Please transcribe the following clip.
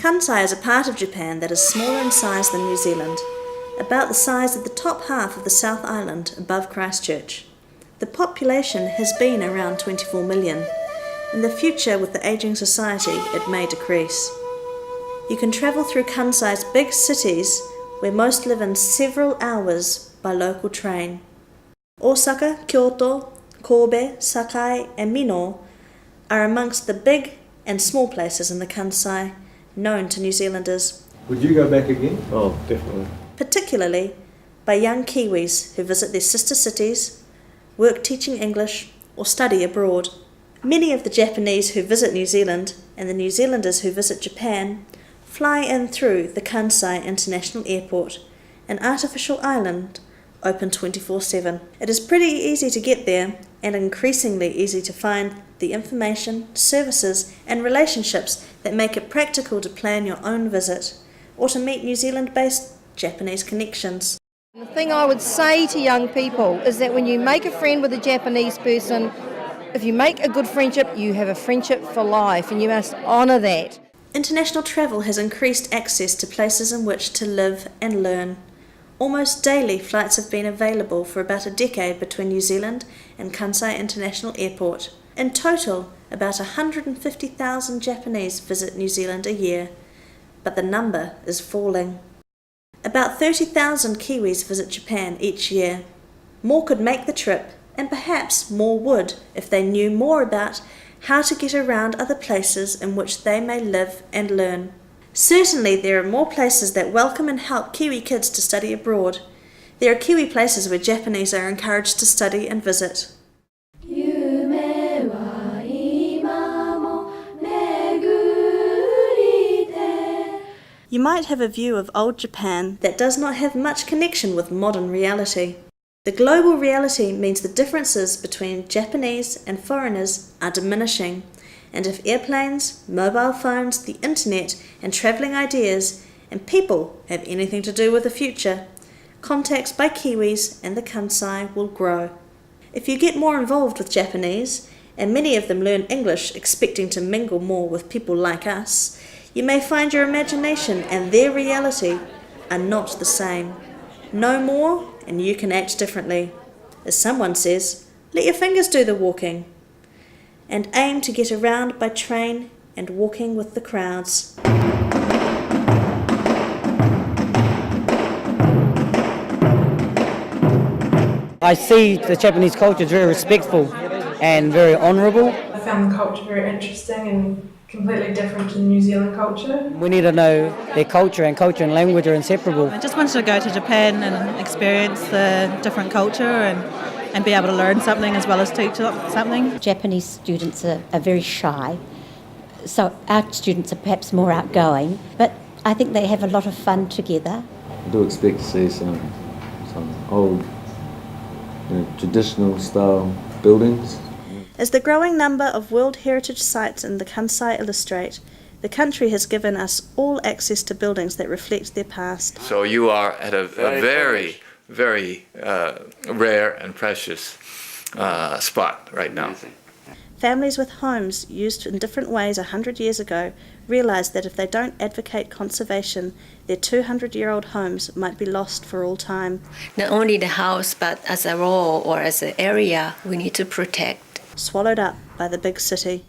Kansai is a part of Japan that is smaller in size than New Zealand, about the size of the top half of the South Island above Christchurch. The population has been around 24 million. In the future, with the ageing society, it may decrease. You can travel through Kansai's big cities, where most live in several hours by local train. Osaka, Kyoto, Kobe, Sakai and Minoh are amongst the big and small places in the Kansai known to New Zealanders. Would you go back again? Oh, definitely. Particularly by young Kiwis who visit their sister cities, work teaching English or study abroad. Many of the Japanese who visit New Zealand and the New Zealanders who visit Japan fly in through the Kansai International Airport, an artificial island open 24/7. It is pretty easy to get there and increasingly easy to find the information, services and relationships that make it practical to plan your own visit or to meet New Zealand-based Japanese connections. The thing I would say to young people is that when you make a friend with a Japanese person, if you make a good friendship, you have a friendship for life and you must honour that. International travel has increased access to places in which to live and learn. Almost daily flights have been available for about a decade between New Zealand and Kansai International Airport. In total, about 150,000 Japanese visit New Zealand a year, but the number is falling. About 30,000 Kiwis visit Japan each year. More could make the trip, and perhaps more would if they knew more about how to get around other places in which they may live and learn. Certainly there are more places that welcome and help Kiwi kids to study abroad. There are Kiwi places where Japanese are encouraged to study and visit. You might have a view of old Japan that does not have much connection with modern reality. The global reality means the differences between Japanese and foreigners are diminishing, and if airplanes, mobile phones, the internet and travelling ideas and people have anything to do with the future, contacts by Kiwis and the Kansai will grow. If you get more involved with Japanese, and many of them learn English expecting to mingle more with people like us, you may find your imagination and their reality are not the same. Know more and you can act differently. As someone says, let your fingers do the walking. And aim to get around by train and walking with the crowds. I see the Japanese culture is very respectful and very honourable. I found the culture very interesting and completely different to the New Zealand culture. We need to know their culture and language are inseparable. I just wanted to go to Japan and experience the different culture and be able to learn something as well as teach something. Japanese students are very shy, so our students are perhaps more outgoing, but I think they have a lot of fun together. I do expect to see some old, traditional style buildings. As the growing number of World Heritage Sites in the Kansai illustrate, the country has given us all access to buildings that reflect their past. So you are at a very, very rare and precious spot right now. Families with homes used in different ways 100 years ago realised that if they don't advocate conservation, their 200-year-old homes might be lost for all time. Not only the house, but as a role or as an area, we need to protect. Swallowed up by the big city.